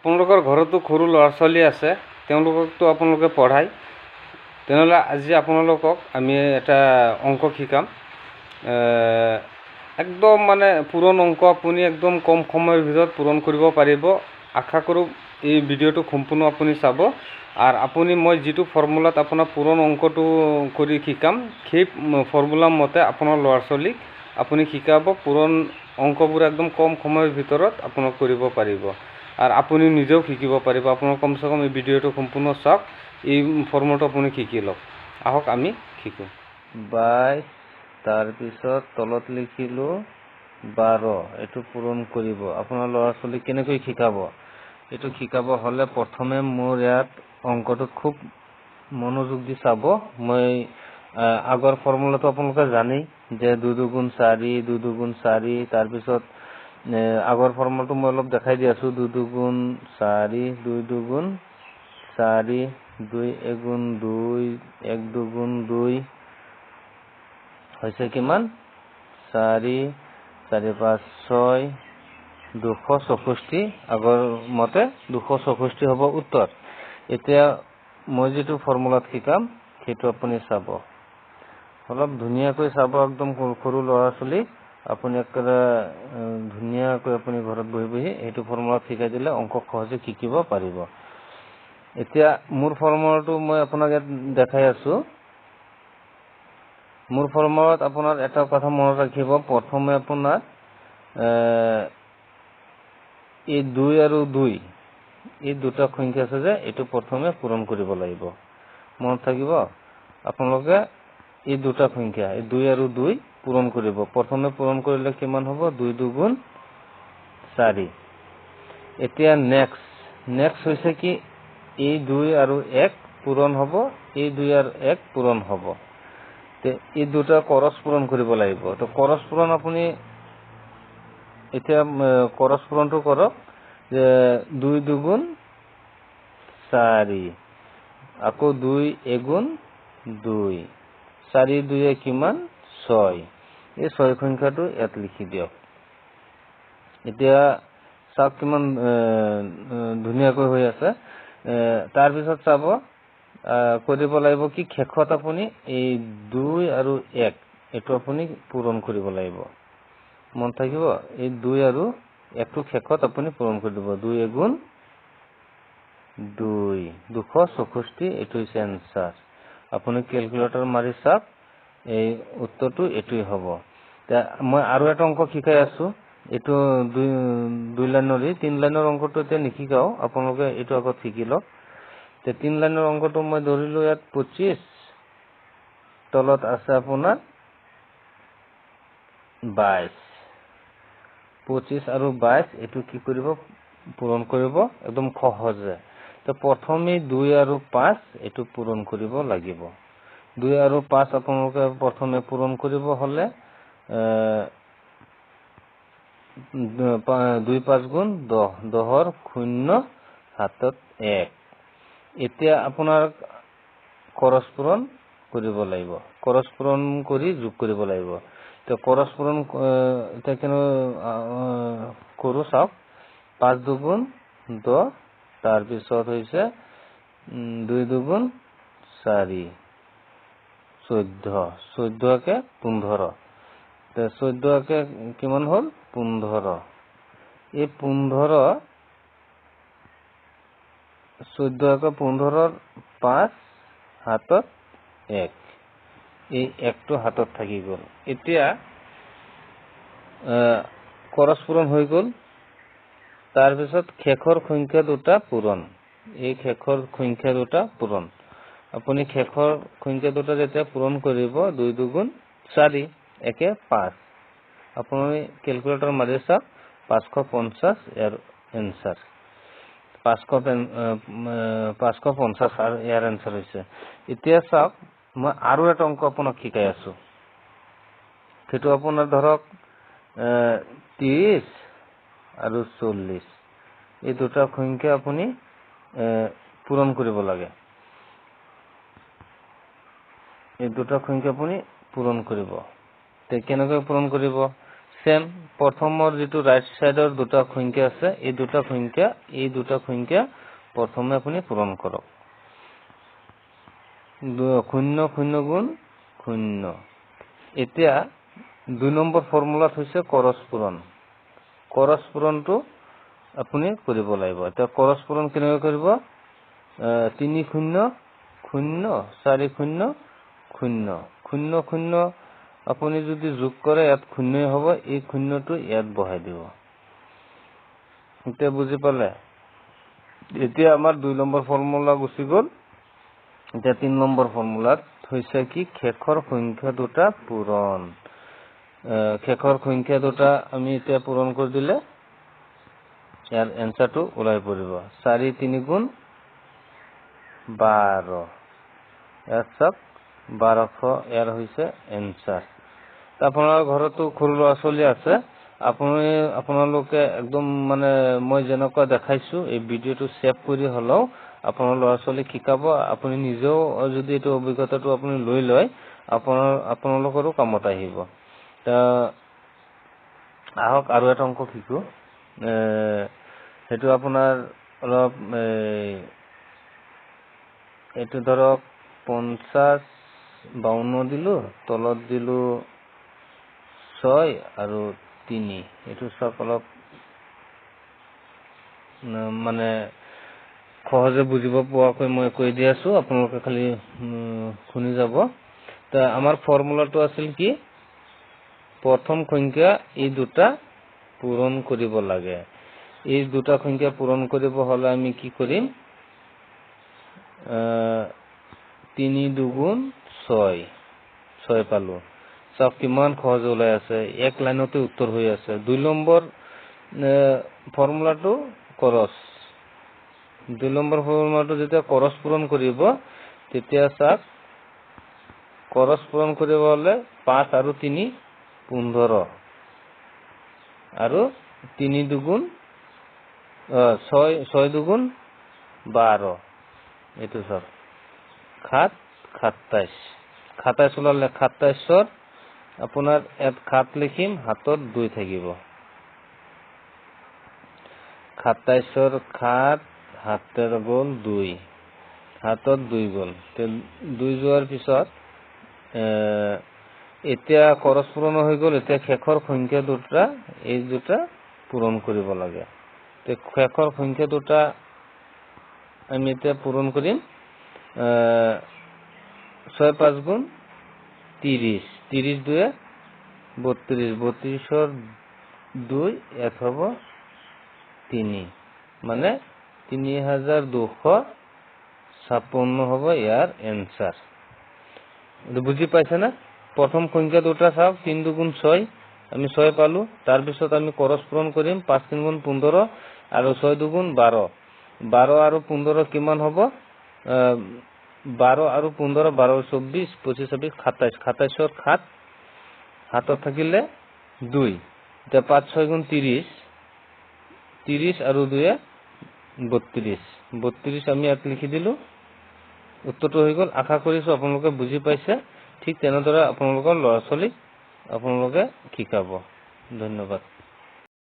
আপোনালোকৰ ঘৰতো সৰু ল'ৰা ছোৱালী আছে, তেওঁলোককতো আপোনালোকে পঢ়ায়। তেনেহ'লে আজি আপোনালোকক আমি এটা অংক শিকাম। একদম মানে পূৰণ অংক আপুনি একদম কম সময়ৰ ভিতৰত পূৰণ কৰিব পাৰিব। আশা কৰোঁ এই ভিডিঅ'টো সম্পূৰ্ণ আপুনি চাব। আৰু আপুনি মই যিটো ফৰ্মুলাত আপোনাৰ পূৰণ অংকটো কৰি শিকাম, সেই ফৰ্মুলা মতে আপোনাৰ ল'ৰা ছোৱালীক আপুনি শিকাব। পূৰণ অংকবোৰ একদম কম সময়ৰ ভিতৰত আপোনাক কৰিব পাৰিব আৰু আপুনি নিজেও শিকিব পাৰিব। আপোনাৰ কমচে কম এই ভিডিঅ'টো সম্পূৰ্ণ চাওক, এই ফৰ্মুলাটো আপুনি শিকি লওক। আহক আমি শিকোঁ। 22 তাৰপিছত তলত লিখিলোঁ 12, এইটো পূৰণ কৰিব। আপোনাৰ ল'ৰা ছোৱালীক কেনেকৈ শিকাব, এইটো শিকাব হ'লে প্ৰথমে মোৰ ইয়াত অংকটোত খুব মনোযোগ দি চাব। মই আগৰ ফৰ্মুলাটো আপোনালোকে জানেই যে 2 2 4, 2 2 4। তাৰপিছত আগৰ ফৰ্মুলাটো মই অলপ দেখাই দি আছোঁ। 2 2 4, 2 2 4, 2 1 2, 1 2 2 হৈছে কিমান? 4 4 5 6, 264। আগৰ মতে 264 হ'ব উত্তৰ। এতিয়া মই যিটো ফৰ্মুলাত শিকাম সেইটো আপুনি চাব, অলপ ধুনীয়াকৈ চাব। একদম সৰু ল'ৰা ছোৱালীক আপুনি একেবাৰে ধুনীয়াকৈ আপুনি ঘৰত বহি বহি এইটো ফৰ্মুলাত শিকাই দিলে অংক সহজে শিকিব পাৰিব। এতিয়া মোৰ ফৰ্মুলাটো মই আপোনাক ইয়াত দেখাই আছোঁ। মোৰ ফৰ্মুলাত আপোনাৰ এটা কথা মনত ৰাখিব, প্ৰথমে আপোনাৰ এই 2 আৰু 2, এই দুটা সংখ্যা আছে যে এইটো প্ৰথমে পূৰণ কৰিব লাগিব। মনত থাকিব আপোনালোকে এই দুটা সংখ্যা, এই 2 আৰু 2 পূৰণ কৰিব। প্ৰথমে পূৰণ কৰিলে কিমান হ'ব? 2 2 4। এতিয়া নেক্সট হৈছে কি, এই 2 আৰু 1 পূৰণ হ'ব, এই 2 আৰু 1 পূৰণ হ'ব। এই দুটা কৰচ পূৰণ কৰিব লাগিব। তো কৰচ পূৰণ আপুনি এতিয়া কৰচ পূৰণটো কৰক যে 2 2 4, আকৌ 2 1 2, 4 2 কিমান? 6। এই 6 সংখ্যাটো ইয়াত লিখি দিয়ক। এতিয়া চাওক কিমান ধুনীয়াকৈ হৈ আছে। তাৰপিছত চাব কৰিব লাগিব কি, শেষত আপুনি এই 2 আৰু 1 এইটো আপুনি পূৰণ কৰিব লাগিব। মন থাকিব, এই 2 আৰু 1টো শেষত আপুনি পূৰণ কৰি দিব। 2 1 2, 264। এইটো হৈছে এনচাৰ। আপুনি কেলকুলেটৰ মাৰি চাওক, এই উত্তৰটো এইটোৱে হ'ব। মই আৰু এটা অংক শিকাই আছোঁ। এইটো 2 লাইনৰে, 3 লাইনৰ অংকটো এতিয়া নিশিকাওঁ, আপোনালোকে এইটো আগত শিকি লওক। 3 লাইনৰ অংকটো মই ধৰিলোঁ ইয়াত 25, তলত আছে আপোনাৰ 22। 25 আৰু 22 এইটো কি কৰিব? পূৰণ কৰিব একদম সহজে। তো প্ৰথমে 2 আৰু 5 এইটো পূৰণ কৰিব লাগিব। 2 আৰু 5 আপোনালোকে প্ৰথমে পূৰণ কৰিব হ'লে 2 5 গুণ 10, 10ৰ 0 হাতত 1। এতিয়া আপোনাৰ কৰচ পূৰণ কৰিব লাগিব। কৰচ পূৰণ কৰি যোগ কৰিব লাগিব। তো কৰচ পূৰণ এতিয়া কেনে কৰোঁ চাওক। 5 2 10, তাৰপিছত হৈছে 2 2 4, 14, 14 15। 14 কিমান হ'ল? 15। এই 15, 14 15ৰ 5 হাতত 1, এই 1টো হাতত থাকি গ'ল। এতিয়া কৰচ পূৰণ হৈ গ'ল। তাৰপিছত শেষৰ সংখ্যা দুটা পূৰণ। এই শেষৰ সংখ্যা দুটা পূৰণ। আপুনি শেষৰ সংখ্যা দুটা যেতিয়া পূৰণ কৰিব, 2 2 4, 1 5, আপুনি কেলকুলেটৰ মাৰি চাওক, 550 ইয়াৰ এনচাৰ। 550 আৰু ইয়াৰ এনচাৰ হৈছে। এতিয়া চাওক, মই আৰু এটা অংক আপোনাক শিকাই আছোঁ। সেইটো আপোনাৰ ধৰক 30 আৰু 40, এই দুটা সংখ্যা আপুনি পূৰণ কৰিব লাগে। এই দুটা সংখ্যা আপুনি পূৰণ কৰিব। কেনেকৈ পূৰণ কৰিব সেম প্ৰথমৰ যিটো ৰাইট সাইডৰ দুটা সংখ্যা আছে এই দুটা সংখ্যা প্ৰথমে আপুনি পূৰণ কৰক 0 0 গুণ 0 এতিয়া 2 নম্বৰ ফৰ্মুলাত হৈছে কৰছ পূৰণটো আপুনি কৰিব লাগিব এতিয়া কৰছ পূৰণ কেনেকৈ কৰিব 3 0 0 4 0 0 0 0 আপুনি যদি যোগ কৰে ইয়াত 0 হ'ব এই 0টো ইয়াত বহাই দিব এতিয়া বুজি পালে এতিয়া আমাৰ 2 নম্বৰ ফৰ্মুলা গুচি গ'ল এতিয়া 3 নম্বৰ ফৰ্মুলাত হৈছে কি শেষৰ সংখ্যা দুটা পূৰণ শেষৰ সংখ্যা দুটা আমি এতিয়া পূৰণ কৰি দিলে ইয়াৰ এনসাৰটো ওলাই পৰিব 4 3 গুণ 12 ইয়াৰ সব 1200 ইয়াৰ হৈছে এনসাৰ আপোনাৰ ঘৰতো সৰু ল'ৰা ছোৱালী আছে আপোনালোকে একদম মানে মই যেনেকুৱা দেখাইছো এই ভিডিওটো সেভ কৰি হলও আপোনাৰ ল'ৰা ছোৱালীক শিকাব আপুনি নিজেও যদি এইটো অভিজ্ঞতাটো আপুনি লৈ লয় আপোনালোকৰো কামত আহিব তা আহক আৰু এটা অংক শিকো হেতু আপোনাৰ অলপ এটো ধৰক 50 52 দিলো তলত দিলো 6 আৰু 3 এটো সব অলপ মানে সহজে বুজিব পোৱাকৈ মই কৈ দি আছো আপোনালোকে খালি শুনি যাব তা আমাৰ ফৰ্মুলাটো আছিল কি প্ৰথম সংখ্যা এই দুটা পূৰণ কৰিব লাগে এই দুটা সংখ্যা পূৰণ কৰিব হলে আমি কি কৰিম 3 2 গুণ 6 পালো সব কিমান সহজ ওলাই আছে এক লাইনতে উত্তৰ হৈ আছে 2 নম্বৰ ফৰ্মুলাটো কৰছ 2 নম্বৰ ফৰ্মুলাটো যেতিয়া কৰছ পূৰণ কৰিব তেতিয়া সাক কৰছ পূৰণ কৰিব হলে 5 আৰু 3 15 আৰু 3 2 গুণ 6 2 গুণ 12 এটো সব 7 27 ওলালে 27 আপোনাৰ এত 7 লিখিম হাতত 2 থাকিব 27 7 হাতৰ গল 2 হাতত 2 গল 2 যোৱাৰ পিছত এতিয়া কৰছ পূৰণ হৈ গল এতিয়া শেষৰ সংখ্যা দুটা এই দুটা পূৰণ কৰিব লাগে তে শেষৰ সংখ্যা দুটা আমি এতিয়া পূৰণ কৰিম 6 5 গুণ 30 30 2 32 32 2 এক হ'ব 3 মানে 3256 হ'ব ইয়াৰ এনসাৰ বুজি পাইছে না প্ৰথম সংখ্যা দুটা চাও 3 2 গুণ 6 আমি 6 পালো তাৰ পিছত আমি কৰছ পূৰণ কৰিম 5 3 গুণ 15 আৰু 6 2 গুণ 12 12 আৰু 15 কিমান হ'ব 12 আৰু 15 12 24 25 26 27 27 7 হাতত থাকিলে 2 এতিয়া 5 6 গুণ 30 30 আৰু 2 32 আমি ইয়াত লিখি দিলো উত্তৰটো হৈ গল আশা কৰিছো আপোনালোকে বুজি পাইছে ঠিক তেনেদৰে আপোনালোকৰ ল'ৰা ছোৱালীক আপোনালোকে শিকাব ধন্যবাদ